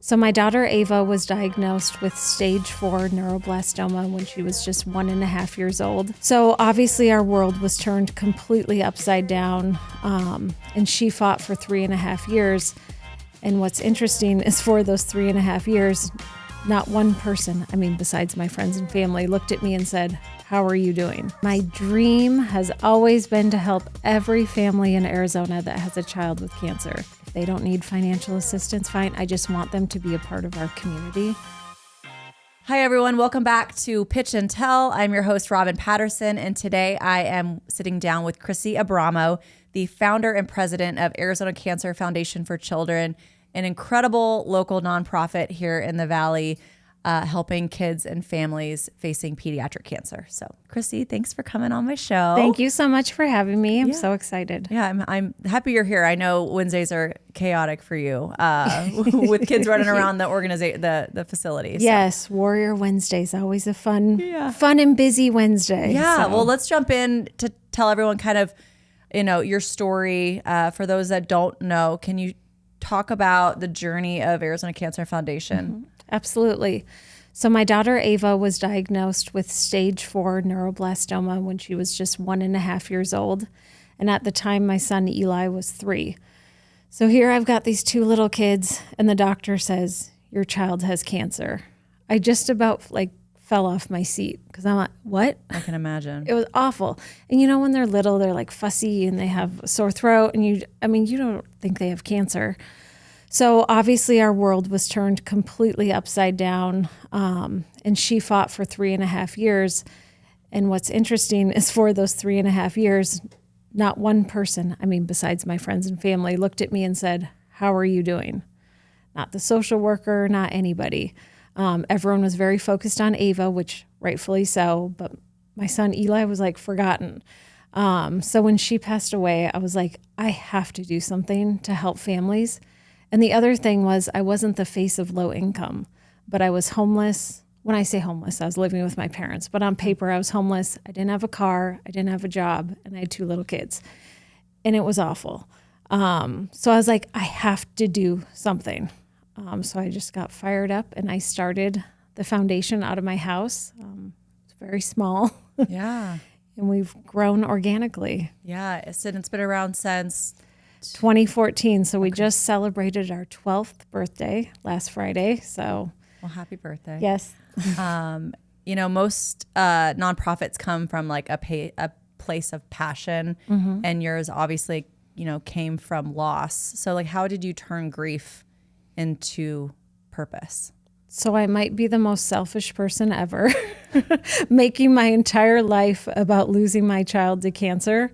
So my daughter Ava was diagnosed with stage 4 neuroblastoma when she was just 1.5 years old. So obviously our world was turned completely upside down, and she fought for 3.5 years. And what's interesting is for those 3.5 years, not one person, besides my friends and family, looked at me and said, "How are you doing?" My dream has always been to help every family in Arizona that has a child with cancer. If they don't need financial assistance, fine. I just want them to be a part of our community. Hi, everyone. Welcome back to Pitch and Tell. I'm your host, Robyn Patterson, and today I am sitting down with Chrisie Abramo, the founder and president of Arizona Cancer Foundation for Children, an incredible local nonprofit here in the Valley, helping kids and families facing pediatric cancer. So, Chrisie, thanks for coming on my show. Thank you so much for having me. I'm so excited. Yeah, I'm happy you're here. I know Wednesdays are chaotic for you with kids running around the facility. So. Yes, Warrior Wednesday's always a fun and busy Wednesday. Yeah, well, let's jump in to tell everyone kind of, your story. For those that don't know, can you talk about the journey of Arizona Cancer Foundation? Mm-hmm. Absolutely. So my daughter Ava was diagnosed with stage 4 neuroblastoma when she was just 1.5 years old. And at the time, my son Eli was 3. So here I've got these 2 little kids, and the doctor says, "Your child has cancer." I just about fell off my seat because I'm like, what? I can imagine. It was awful. And when they're little, they're like fussy and they have a sore throat, and you don't think they have cancer. So obviously our world was turned completely upside down, and she fought for 3.5 years. And what's interesting is for those 3.5 years, not one person, besides my friends and family, looked at me and said, "How are you doing?" Not the social worker, not anybody. Everyone was very focused on Ava, which rightfully so, but my son Eli was forgotten. So when she passed away, I was like, I have to do something to help families. And the other thing was I wasn't the face of low income, but I was homeless. When I say homeless, I was living with my parents, but on paper I was homeless. I didn't have a car, I didn't have a job, and I had 2 little kids. And it was awful. So I was like, I have to do something. So I just got fired up and I started the foundation out of my house. It's very small. Yeah. And we've grown organically. Yeah. It's been around since 2014. So we just celebrated our 12th birthday last Friday. So, well, happy birthday. Yes. Most nonprofits come from a place of passion, and yours obviously, came from loss. So how did you turn grief into purpose? So I might be the most selfish person ever, making my entire life about losing my child to cancer.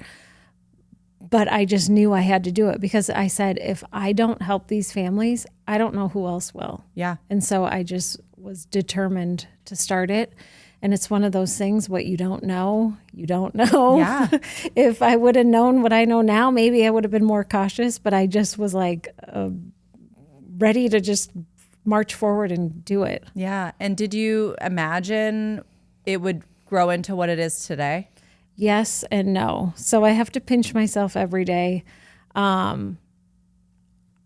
But I just knew I had to do it because I said, if I don't help these families, I don't know who else will. Yeah. And so I just was determined to start it. And it's one of those things, what you don't know, you don't know. Yeah. If I would have known what I know now, maybe I would have been more cautious, but I just was ready to just march forward and do it. Yeah. And did you imagine it would grow into what it is today? Yes and no. So I have to pinch myself every day. I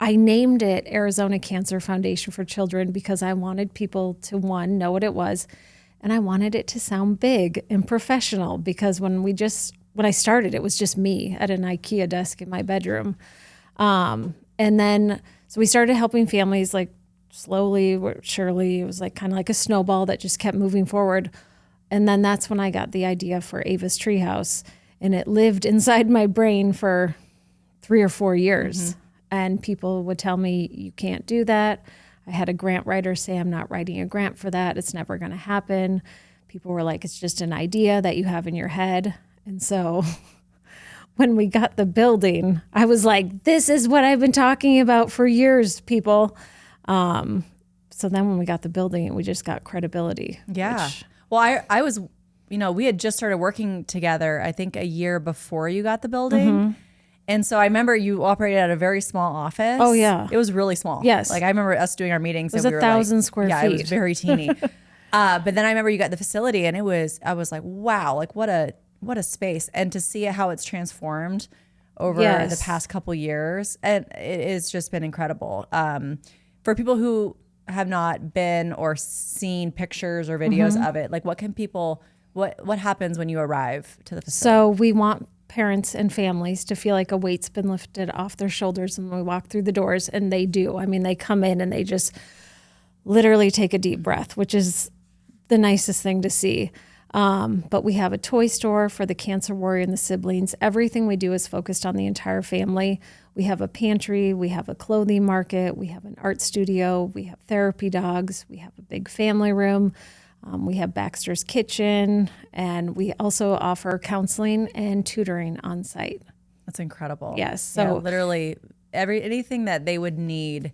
named it Arizona Cancer Foundation for Children because I wanted people to, one, know what it was, and I wanted it to sound big and professional because when I started, it was just me at an IKEA desk in my bedroom. And then, so we started helping families slowly, surely. It was kind of like a snowball that just kept moving forward. And then that's when I got the idea for Ava's Treehouse, and it lived inside my brain for 3 or 4 years. Mm-hmm. And people would tell me, you can't do that. I had a grant writer say, I'm not writing a grant for that. It's never going to happen. People were like, it's just an idea that you have in your head. And so when we got the building, I was like, this is what I've been talking about for years, people. So then when we got the building, we just got credibility. Yeah. Well, I was, we had just started working together, I think a year before you got the building. Mm-hmm. And so I remember you operated at a very small office. Oh, yeah. It was really small. Yes. I remember us doing our meetings. It was 1,000 square feet. Yeah, it was very teeny. But then I remember you got the facility and I was like, wow, what a space. And to see how it's transformed over the past couple years, and it has just been incredible. For people who have not been or seen pictures or videos of it, like what happens when you arrive to the facility? So we want parents and families to feel like a weight's been lifted off their shoulders when we walk through the doors, and they do. I mean, they come in and they just literally take a deep breath, which is the nicest thing to see. But we have a toy store for the cancer warrior and the siblings. Everything we do is focused on the entire family. We have a pantry, we have a clothing market, we have an art studio, we have therapy dogs, we have a big family room. We have Baxter's Kitchen, and we also offer counseling and tutoring on site. That's incredible. Yes. So literally anything that they would need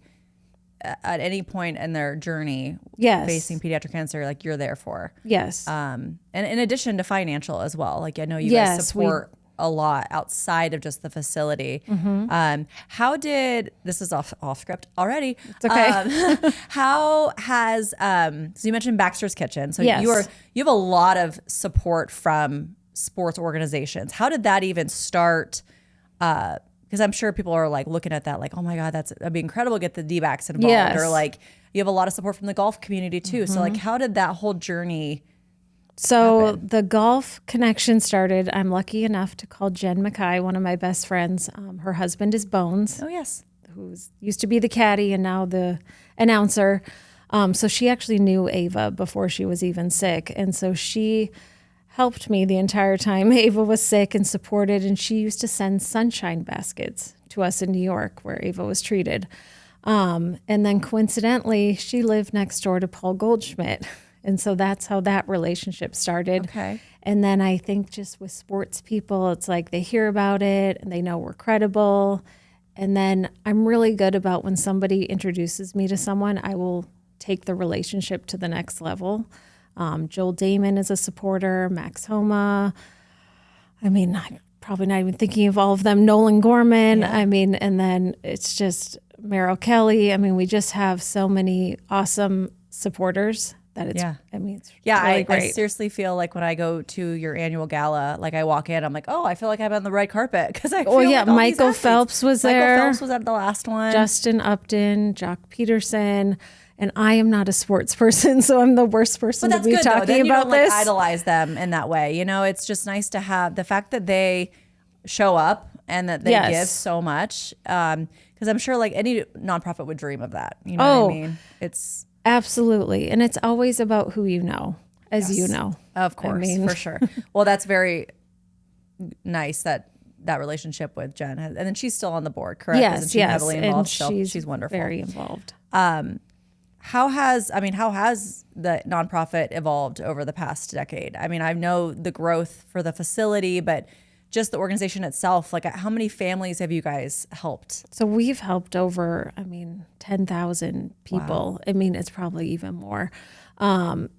at any point in their journey facing pediatric cancer, like you're there for. Yes. And in addition to financial as well, like I know you guys support a lot outside of just the facility. How did, this is off script already. It's okay. How has, so you mentioned Baxter's Kitchen. So you have a lot of support from sports organizations. How did that even start? Because I'm sure people are like looking at that like, oh my God, that'd be incredible to get the D-backs involved. Yes. Or like you have a lot of support from the golf community too. So like how did that whole journey happen? The golf connection started, I'm lucky enough to call Jen Mackay, one of my best friends. Her husband is Bones. Oh yes. Who used to be the caddy and now the announcer. So she actually knew Ava before she was even sick. And so she helped me the entire time Ava was sick and supported. And she used to send sunshine baskets to us in New York where Ava was treated. And then coincidentally, she lived next door to Paul Goldschmidt. And so that's how that relationship started. Okay. And then I think just with sports people, it's like they hear about it and they know we're credible. And then I'm really good about when somebody introduces me to someone, I will take the relationship to the next level. Joel Damon is a supporter, Max Homa. I mean, I'm probably not even thinking of all of them. Nolan Gorman. Yeah. I mean, and then it's just Merrill Kelly. I mean, we just have so many awesome supporters that it's, I mean, it's really great. I seriously feel like when I go to your annual gala, like I walk in, I'm like, oh, I feel like I'm on the red carpet. Because I feel like all Michael these Phelps was there. Michael Phelps was at the last one. Justin Upton, Jock Peterson. And I am not a sports person, so I'm the worst person to be talking then you about don't, this. Like, idolize them in that way. You know, it's just nice to have the fact that they show up and that they give so much. Because I'm sure like any nonprofit would dream of that. You know what I mean? It's absolutely. And it's always about who you know, as you know. Of course, for sure. Well, that's very nice that relationship with Jen has, and then she's still on the board, correct? Yes, Isn't she heavily involved? And she's wonderful. Very involved. How has the nonprofit evolved over the past decade? I mean, I know the growth for the facility, but just the organization itself, like how many families have you guys helped? So we've helped over, 10,000 people. Wow. I mean, it's probably even more. And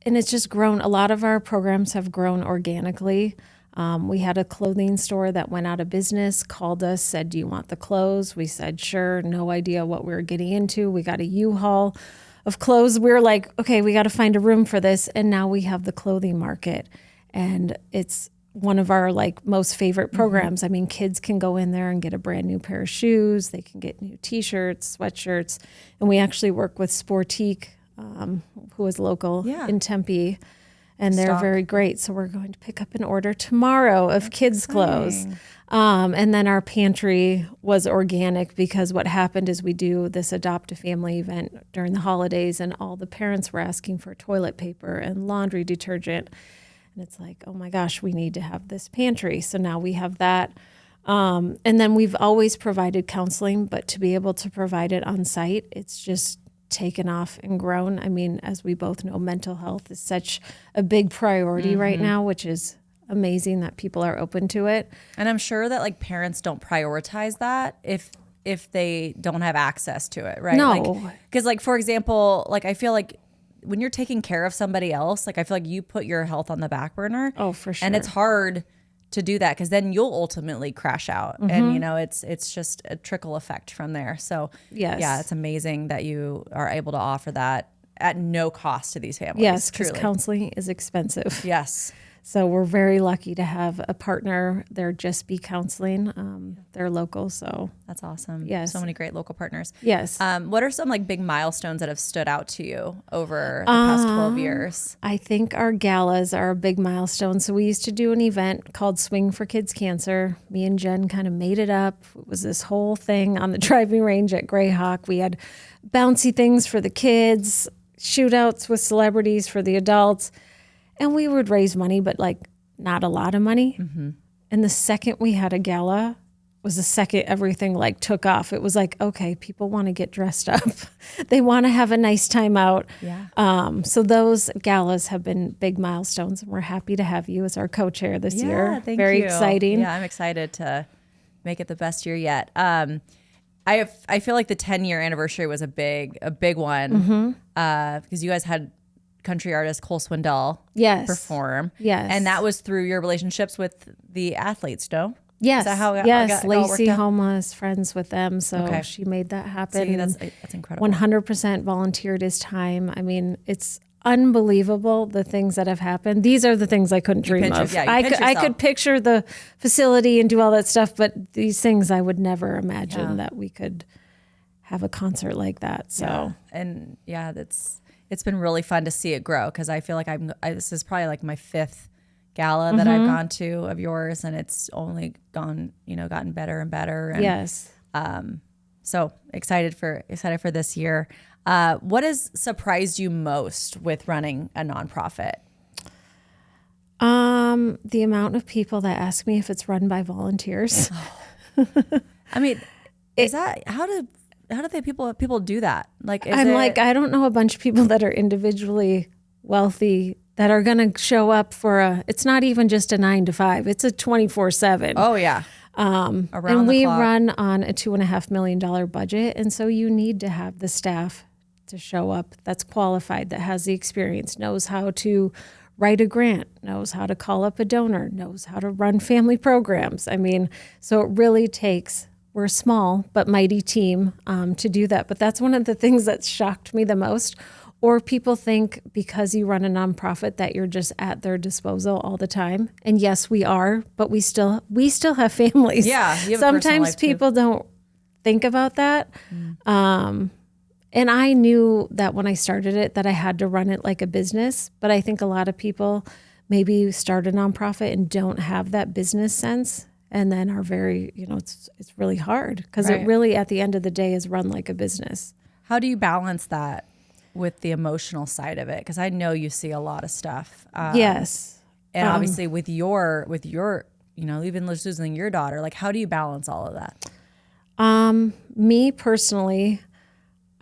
it's just grown. A lot of our programs have grown organically. We had a clothing store that went out of business, called us, said, do you want the clothes? We said, sure. No idea what we were getting into. We got a U-Haul of clothes. We were like, okay, we got to find a room for this. And now we have the clothing market. And it's one of our like most favorite programs. I mean, kids can go in there and get a brand new pair of shoes. They can get new T-shirts, sweatshirts. And we actually work with Sportique, who is local in Tempe. And they're very great. So we're going to pick up an order tomorrow of kids' clothes. And then our pantry was organic because what happened is we do this Adopt a Family event during the holidays, and all the parents were asking for toilet paper and laundry detergent. And it's like, oh my gosh, we need to have this pantry. So now we have that. And then we've always provided counseling, but to be able to provide it on site, it's just taken off and grown. I mean, as we both know, mental health is such a big priority right now, which is amazing that people are open to it. And I'm sure that like parents don't prioritize that if they don't have access to it, right? No. Because like, for example, like I feel like when you're taking care of somebody else, like I feel like you put your health on the back burner. Oh, for sure. And it's hard to do that because then you'll ultimately crash out. And you know, it's just a trickle effect from there. So yeah, it's amazing that you are able to offer that at no cost to these families. Yes, because counseling is expensive. Yes. So we're very lucky to have a partner. They're Just Be Counseling. They're local. So That's awesome. Yes. So many great local partners. yes. What are some like big milestones that have stood out to you over the past 12 years? I think our galas are a big milestone. So we used to do an event called Swing for Kids Cancer. Me and Jen kind of made it up. It was this whole thing on the driving range at Greyhawk. We had bouncy things for the kids, shootouts with celebrities for the adults. And we would raise money, but like not a lot of money. Mm-hmm. And the second we had a gala was the second everything like took off. It was like, okay, people want to get dressed up. They want to have a nice time out. Yeah. So those galas have been big milestones, and we're happy to have you as our co-chair this year. Thank Very you. exciting. Yeah, I'm excited to make it the best year yet. I feel like the 10-year anniversary was a big one because you guys had country artist Cole Swindell Yes. perform. Yes. And that was through your relationships with the athletes, no? Yes. Is that how it yes. got worked Lacey out? Homa is friends with them, so Okay. she made that happen. See, that's incredible. 100% volunteered his time. I mean, it's unbelievable the things that have happened. These are the things I couldn't dream pinch of. it- yeah, you I pinch could yourself. picture the facility and do all that stuff, but these things I would never imagine that we could have a concert like that. So Yeah. And yeah, it's been really fun to see it grow because I feel like this is probably like my 5th gala that I've gone to of yours, and it's only gotten better and better. And, yes. So excited for this year. What has surprised you most with running a nonprofit? The amount of people that ask me if it's run by volunteers. I mean, is that how do they people do that? Like, I don't know a bunch of people that are individually wealthy that are going to show up for it's not even just a 9 to 5. It's a 24/7. oh yeah, and we run on a $2.5 million budget. And so you need to have the staff to show up that's qualified, that has the experience, knows how to write a grant, knows how to call up a donor, knows how to run family programs. I mean, so it really takes, we're a small but mighty team to do that. But that's one of the things that shocked me the most. Or people think because you run a nonprofit that you're just at their disposal all the time. And yes, we are, but we still have families. Yeah, you have a personal Sometimes life too. people don't think about that. And I knew that when I started it that I had to run it like a business. But I think a lot of people maybe start a nonprofit and don't have that business sense, and then are very, it's really hard because Right. it really at the end of the day is run like a business. How do you balance that with the emotional side of it? Because I know you see a lot of stuff. Yes. And obviously with your, even losing your daughter, like how do you balance all of that? Me personally,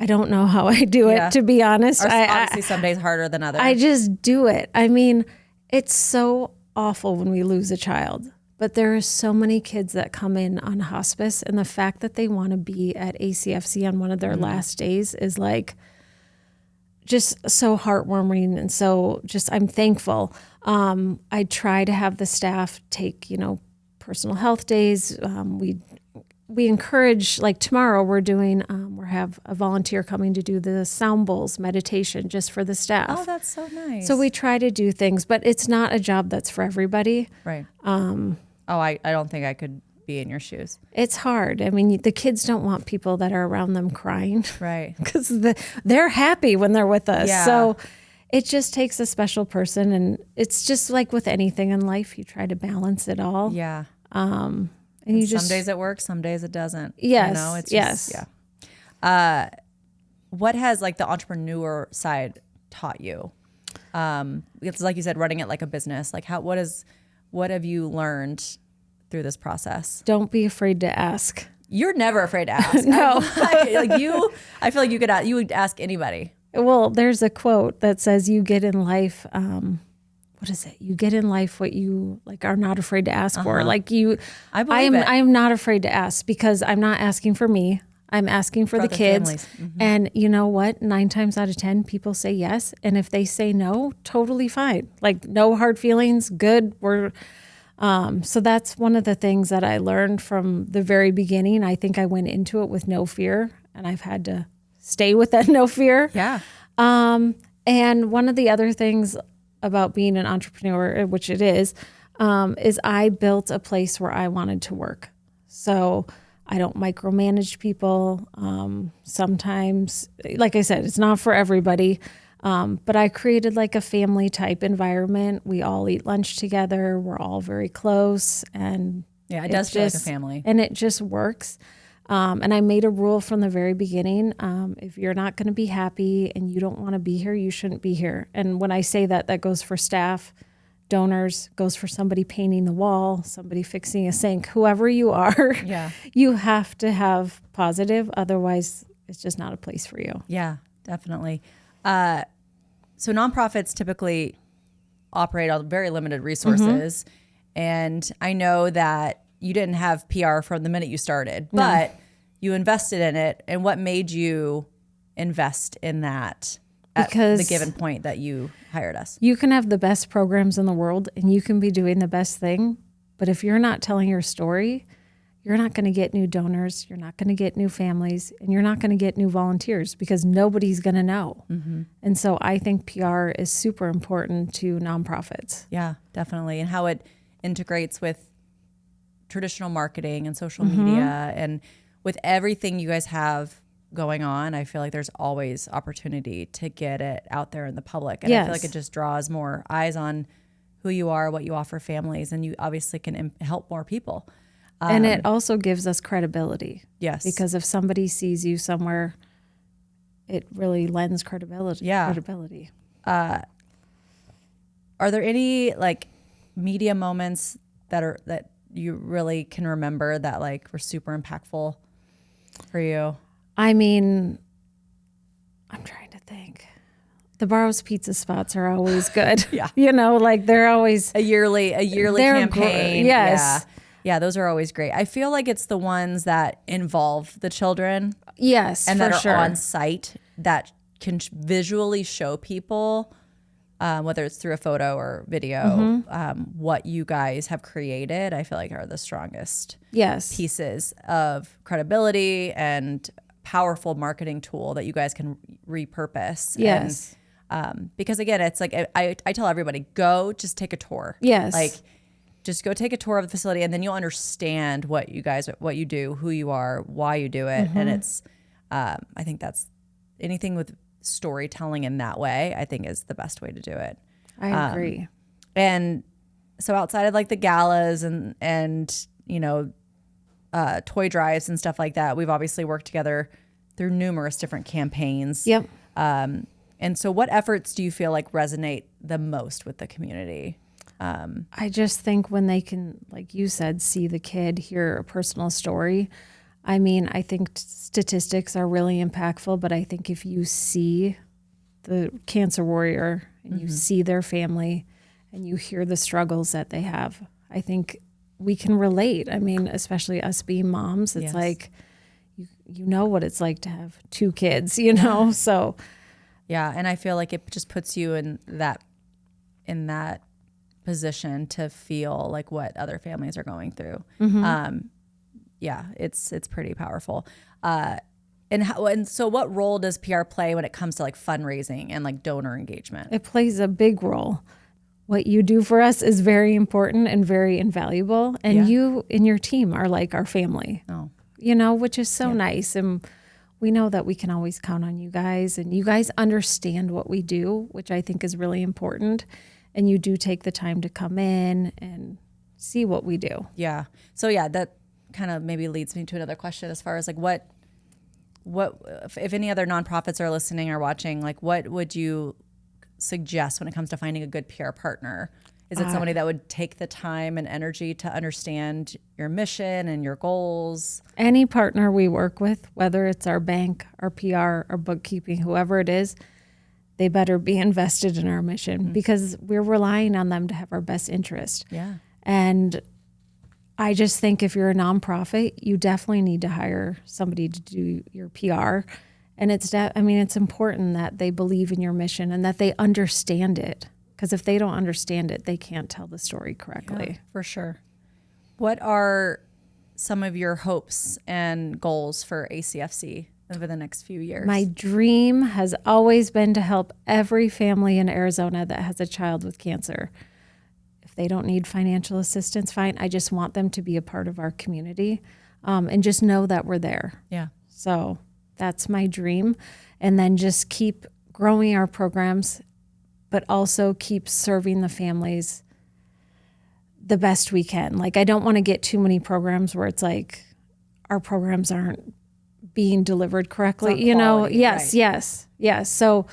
I don't know how I do it, Yeah. to be honest. Obviously some days harder than others. I just do it. I mean, it's so awful when we lose a child, but there are so many kids that come in on hospice, and the fact that they want to be at ACFC on one of their last days is like just so heartwarming. And so just, I'm thankful. I try to have the staff take, personal health days. We encourage, like tomorrow we're doing, we have a volunteer coming to do the sound bowls meditation just for the staff. Oh, that's so nice. So we try to do things, but it's not a job that's for everybody. Right. I don't think I could be in your shoes. It's hard. I mean, the kids don't want people that are around them crying Right. because they're happy when they're with us. Yeah. So it just takes a special person, and it's just like with anything in life, you try to balance it all. Yeah. And you Some just, days it works, some days it doesn't. Yes, It's just, yes. yeah. What has like the entrepreneur side taught you? It's like you said, running it like a business. Like what have you learned through this process? don't be afraid to ask. You're never afraid to ask. No. I feel like you would ask anybody. Well, there's a quote that says you get in life, what is it? You get in life what you like are not afraid to ask for. Like I believe it. I am not afraid to ask because I'm not asking for me. I'm asking for the other kids. families. And you know what? 9 times out of 10, people say yes. And if they say no, totally fine. Like no hard feelings, good. So that's one of the things that I learned from the very beginning. I think I went into it with no fear, and I've had to stay with that no fear. Yeah. And one of the other things about being an entrepreneur, which it is I built a place where I wanted to work. So I don't micromanage people. Sometimes, like I said, it's not for everybody. But I created like a family type environment. We all eat lunch together. We're all very close, and yeah, it does feel like a family, and it just works. And I made a rule from the very beginning. If you're not going to be happy and you don't want to be here, you shouldn't be here. And when I say that, that goes for staff, donors, goes for somebody painting the wall, somebody fixing a sink, whoever you are. Yeah, you have to have positive. Otherwise, it's just not a place for you. Yeah, definitely. So nonprofits typically operate on very limited resources. And I know that you didn't have PR from the minute you started, but you invested in it. And what made you invest in that at the given point that you hired us? You can have the best programs in the world and you can be doing the best thing. But if you're not telling your story, you're not going to get new donors, you're not going to get new families, and you're not going to get new volunteers because nobody's going to know. And so I think PR is super important to nonprofits. Yeah, definitely. And how it integrates with traditional marketing and social media, and with everything you guys have going on, I feel like there's always opportunity to get it out there in the public. And I feel like it just draws more eyes on who you are, what you offer families, and you obviously can help more people. And it also gives us credibility. Yes. Because if somebody sees you somewhere, it really lends credibility. Yeah. Credibility. Are there any like media moments that you really can remember that like were super impactful for you? I mean, I'm trying to think. The Barrow's pizza spots are always good. Yeah. You know, like they're always a yearly campaign. Yes. Yeah, those are always great. I feel like it's the ones that involve the children. Yes, and that for are sure. on site that can visually show people, whether it's through a photo or video, what you guys have created. I feel like are the strongest pieces of credibility and powerful marketing tool that you guys can repurpose. Yes. And, because again, it's like I tell everybody, go just take a tour. Yes. Like just go take a tour of the facility and then you'll understand what you do, who you are, why you do it. And it's, I think that's anything with storytelling in that way, I think is the best way to do it. I agree. And so outside of like the galas and you know, toy drives and stuff like that, we've obviously worked together through numerous different campaigns. Yep. And so what efforts do you feel like resonate the most with the community? I just think when they can, like you said, see the kid, hear a personal story. I mean, I think statistics are really impactful, but I think if you see the cancer warrior and you see their family and you hear the struggles that they have, I think we can relate. I mean, especially us being moms, it's like, you know what it's like to have 2 kids, you know? So. Yeah. And I feel like it just puts you in that position to feel like what other families are going through. Yeah, it's pretty powerful. And so what role does PR play when it comes to like fundraising and like donor engagement? It plays a big role. What you do for us is very important and very invaluable. And you and your team are like our family, you know, which is so nice. And we know that we can always count on you guys, and you guys understand what we do, which I think is really important. And you do take the time to come in and see what we do. Yeah. So yeah, that kind of maybe leads me to another question as far as like what if any other nonprofits are listening or watching, like what would you suggest when it comes to finding a good PR partner? Is it somebody that would take the time and energy to understand your mission and your goals? Any partner we work with, whether it's our bank, our PR, our bookkeeping, whoever it is, they better be invested in our mission because we're relying on them to have our best interest. Yeah. And I just think if you're a nonprofit, you definitely need to hire somebody to do your PR. And it's important that they believe in your mission and that they understand it. Because if they don't understand it, they can't tell the story correctly. Yeah, for sure. What are some of your hopes and goals for ACFC over the next few years? My dream has always been to help every family in Arizona that has a child with cancer. If they don't need financial assistance, fine. I just want them to be a part of our community, and just know that we're there. Yeah. So that's my dream. And then just keep growing our programs, but also keep serving the families the best we can. Like, I don't want to get too many programs where it's like our programs aren't being delivered correctly, you know? Quality, Yes, right. yes. So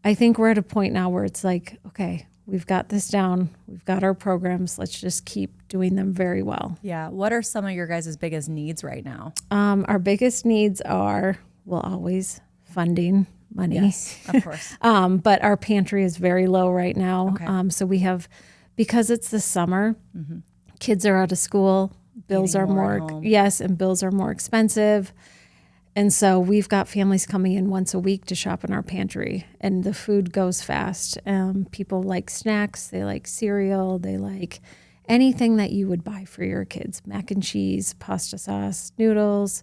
I think we're at a point now where it's like, okay, we've got this down. We've got our programs. Let's just keep doing them very well. Yeah. What are some of your guys' biggest needs right now? Our biggest needs are, well, always funding, money. Yes, of course. But our pantry is very low right now. Okay. So we have, because it's the summer, kids are out of school, bills Eating are more at more, home. yes, and bills are more expensive. And so we've got families coming in once a week to shop in our pantry, and the food goes fast. People like snacks, they like cereal, they like anything that you would buy for your kids, mac and cheese, pasta sauce, noodles.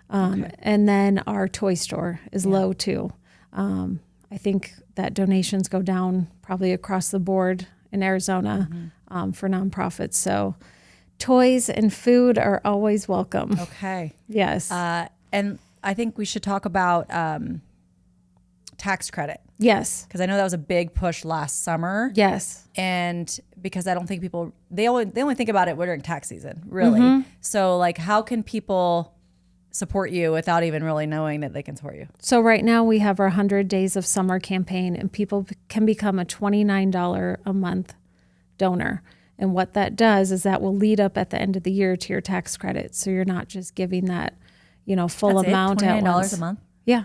And then our toy store is low too. I think that donations go down probably across the board in Arizona for nonprofits. So toys and food are always welcome. Okay. Yes. And I think we should talk about tax credit, Yes. because I know that was a big push last summer. Yes. And because I don't think people, they only think about it during tax season, really. So like, how can people support you without even really knowing that they can support you? So right now we have our 100 Days of Summer campaign, and people can become a $29 a month donor. And what that does is that will lead up at the end of the year to your tax credit. So you're not just giving that, full That's amount $29 at once. a month? Yeah.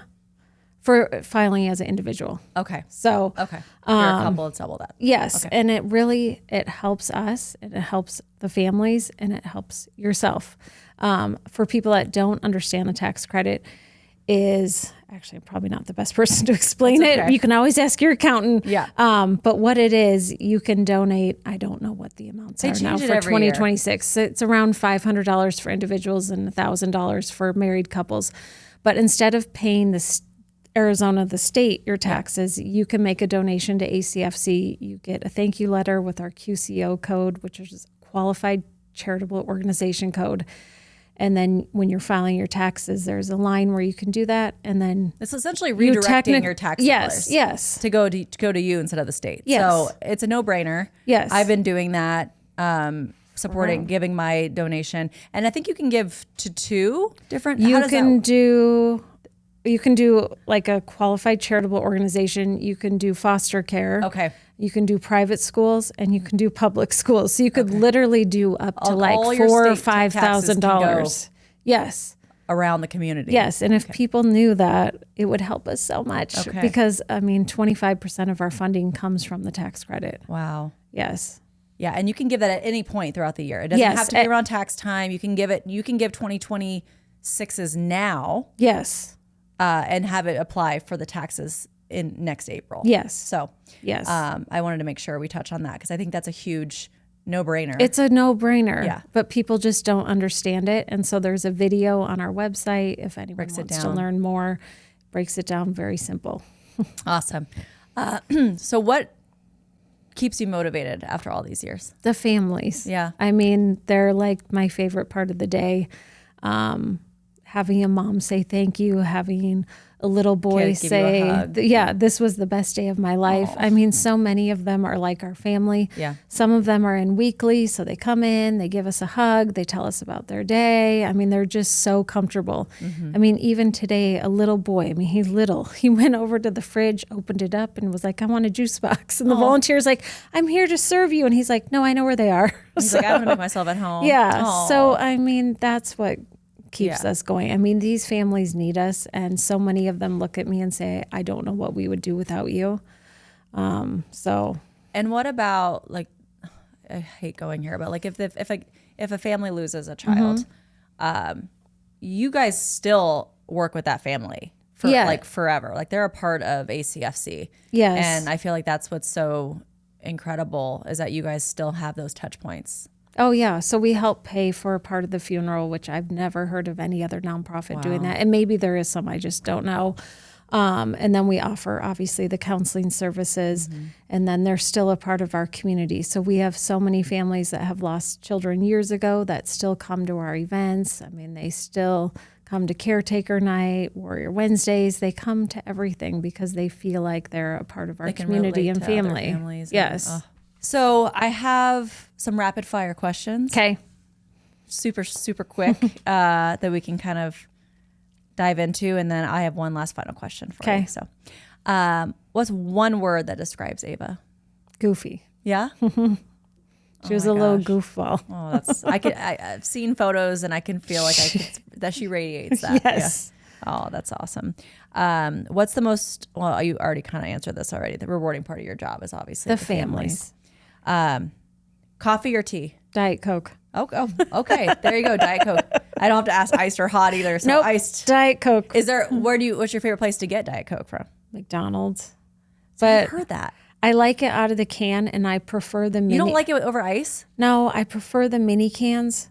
For filing as an individual. Okay. So Okay. If you're a couple, it's double that. yes. Okay. And it helps us, and it helps the families, and it helps yourself. For people that don't understand the tax credit, is actually, I'm probably not the best person to explain That's it. okay. You can always ask your accountant. Yeah. But what it is, you can donate. I don't know what the amounts They are now change it for every year. 2026. It's around $500 for individuals and $1,000 for married couples. But instead of paying Arizona, the state, your taxes, you can make a donation to ACFC. You get a thank you letter with our QCO code, which is Qualified Charitable Organization Code. And then when you're filing your taxes, there's a line where you can do that. And then It's essentially redirecting your tax dollars. Yes. To go to you instead of the state. Yes. So it's a no-brainer. Yes. I've been doing that, supporting, giving my donation. And I think you can give to two different, how does that You can do like a qualified charitable organization. You can do foster care. Okay. You can do private schools, and you can do public schools. So you could literally do up to like all your $4,000 or state taxes can $5,000. Yes. around the community. Yes. And if people knew that, it would help us so much. Okay. Because 25% of our funding comes from the tax credit. Wow. Yes. Yeah. And you can give that at any point throughout the year. It doesn't Yes, have to be around tax time. You can give 2026's now, Yes. and have it apply for the taxes in next April. Yes. So, Yes. I wanted to make sure we touch on that, because I think that's a huge no-brainer. It's a no-brainer, Yeah. but people just don't understand it. And so there's a video on our website if anyone Breaks it wants to down. learn more. Breaks it down very simple. Awesome. So what keeps you motivated after all these years? The families. Yeah. I mean, they're like my favorite part of the day. Having a mom say thank you, having a little boy Kid give you a say, hug. this was the best day of my life. I mean, so many of them are like our family. Yeah. Some of them are in weekly, so they come in, they give us a hug, they tell us about their day. I mean, they're just so comfortable. I mean, even today, a little boy, he's little. He went over to the fridge, opened it up, and was like, I want a juice box. And the volunteer's like, I'm here to serve you. And he's like, no, I know where they are. He's like, I'm going to make myself at home. Yeah. Aw. So, I mean, that's what keeps us going. I mean, these families need us. And so many of them look at me and say, I don't know what we would do without you. And what about, like, I hate going here, but like if a family loses a child, you guys still work with that family for like forever. Like, they're a part of ACFC. Yes. And I feel like that's what's so incredible, is that you guys still have those touch points. Oh, yeah. So we help pay for a part of the funeral, which I've never heard of any other nonprofit doing that. And maybe there is some, I just don't know. And then we offer, obviously, the counseling services. And then they're still a part of our community. So we have so many families that have lost children years ago that still come to our events. I mean, they still come to Caretaker Night, Warrior Wednesdays. They come to everything because they feel like they're a part of our community and family. Yes. So I have some rapid fire questions. Okay. Super, super quick that we can kind of dive into. And then I have one last final question for you. So what's one word that describes Ava? Goofy. Yeah? She was a little goofball. Oh, that's I've seen photos and I can feel like that she radiates that. Yes. Yeah. Oh, that's awesome. What's the most, well, you already kind of answered this already. The rewarding part of your job is obviously the families. Coffee or tea? Diet Coke. Oh, okay. There you go. Diet Coke. I don't have to ask iced or hot either. So nope. Iced. Diet Coke. Is there, what's your favorite place to get Diet Coke from? McDonald's. But I've heard that. I like it out of the can, and I prefer the mini. You don't like it over ice? No, I prefer the mini cans.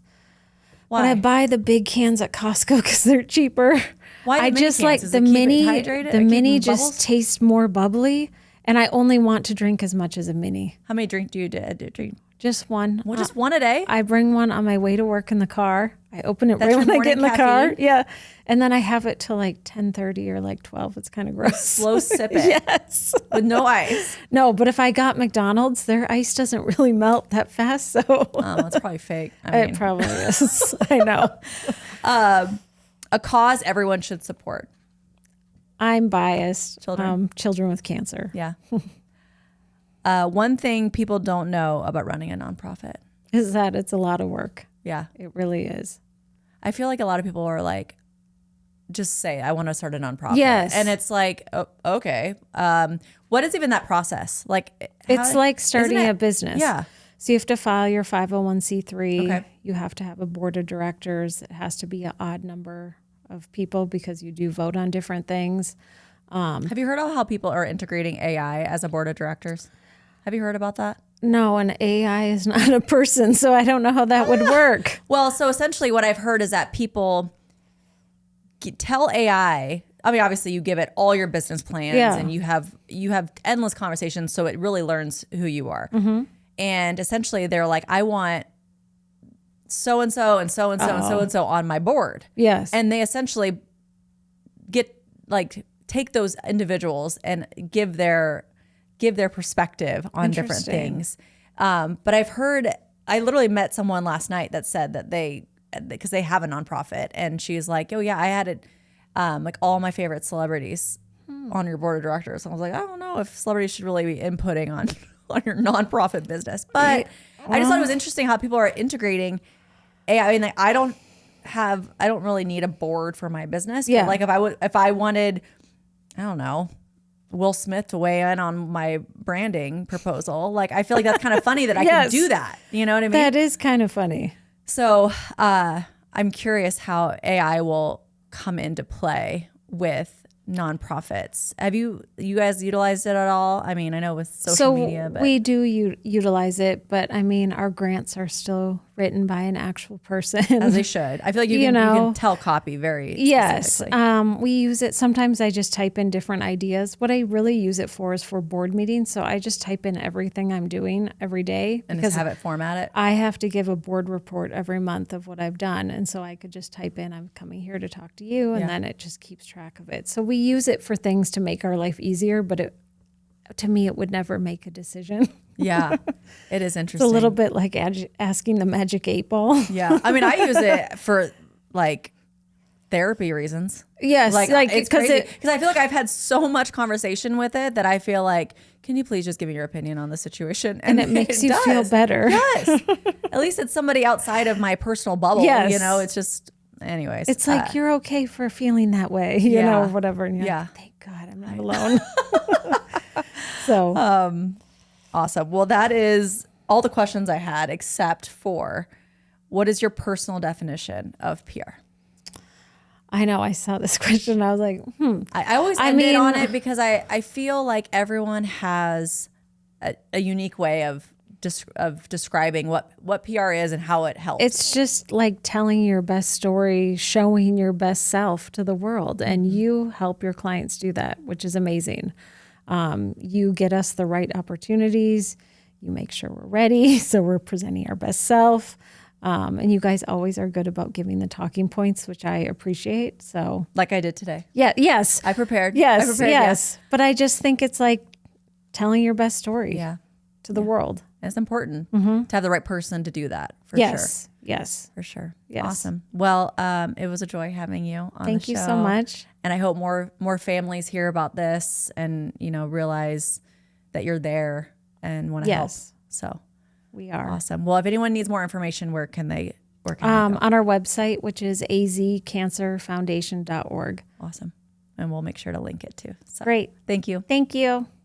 Why? But I buy the big cans at Costco because they're cheaper. Why? I just like the mini. The mini just tastes more bubbly, and I only want to drink as much as a mini. How many drink do you drink? Just one. Well, just one a day? I bring one on my way to work in the car. I open it right when I get in the car. Yeah. And then I have it till like 10:30 or like 12. It's kind of gross. Slow sip it. Yes. With no ice. No, but if I got McDonald's, their ice doesn't really melt that fast. So it's probably fake. It probably is. I know. A cause everyone should support. I'm biased. Children. Children with cancer. Yeah. One thing people don't know about running a nonprofit is that it's a lot of work. Yeah. It really is. I feel like a lot of people are like, just say, I want to start a nonprofit. Yes. And it's like, oh, okay. What is even that process? Like, it's like starting a business. Yeah. So you have to file your 501c3. Okay. You have to have a board of directors. It has to be an odd number of people because you do vote on different things. Have you heard of how people are integrating AI as a board of directors? Have you heard about that? No, an AI is not a person, so I don't know how that would work. Well, so essentially what I've heard is that people tell AI, I mean, obviously you give it all your business plans and you have endless conversations, so it really learns who you are. Mm-hmm. And essentially they're like, I want so-and-so and so-and-so and so-and-so on my board. Yes. And they essentially take those individuals and give their perspective on different things. But I literally met someone last night that said that because they have a nonprofit, and she's like, oh yeah, I had it, like all my favorite celebrities on your board of directors. And I was like, I don't know if celebrities should really be inputting on your nonprofit business. But I just thought it was interesting how people are integrating AI. I mean, like, I don't really need a board for my business. Yeah. But like if I wanted, I don't know, Will Smith to weigh in on my branding proposal, like, I feel like that's kind of funny that I can do that. You know what I mean? That is kind of funny. So I'm curious how AI will come into play with nonprofits. Have you guys utilized it at all? I mean, I know with social media, but we do utilize it, but I mean, our grants are still written by an actual person. As they should. I feel like you can tell copy very specifically. We use it. Sometimes I just type in different ideas. What I really use it for is for board meetings. So I just type in everything I'm doing every day. And just have it format it? I have to give a board report every month of what I've done. And so I could just type in, I'm coming here to talk to you. And then it just keeps track of it. So we use it for things to make our life easier, but to me, it would never make a decision. Yeah, it is interesting. It's a little bit like asking the magic 8-ball. Yeah, I mean, I use it for like therapy reasons. Yes, like it's crazy because I feel like I've had so much conversation with it that I feel like, can you please just give me your opinion on the situation? And it makes you feel better. Yes, at least it's somebody outside of my personal bubble. Yes. You know, it's just, anyways. It's like you're okay for feeling that way, you know, or whatever. And you're like, thank God I'm not alone. So. Awesome. Well, that is all the questions I had, except for, what is your personal definition of PR? I know, I saw this question and I was like, I always end on it because I feel like everyone has a unique way of describing what PR is and how it helps. It's just like telling your best story, showing your best self to the world, and you help your clients do that, which is amazing. You get us the right opportunities. You make sure we're ready, so we're presenting our best self. And you guys always are good about giving the talking points, which I appreciate. So, like I did today. Yeah. Yes. I prepared. Yes. I prepared, yes. But I just think it's like telling your best story. Yeah. To the world. It's important to have the right person to do that. For sure. Yes. For sure. Yes. Awesome. Well, it was a joy having you on the show. Thank you so much. And I hope more families hear about this and, realize that you're there and want to help. So we are. Awesome. Well, if anyone needs more information, where can they go? On our website, which is azcancerfoundation.org. Awesome. And we'll make sure to link it too. So, great. Thank you. Thank you.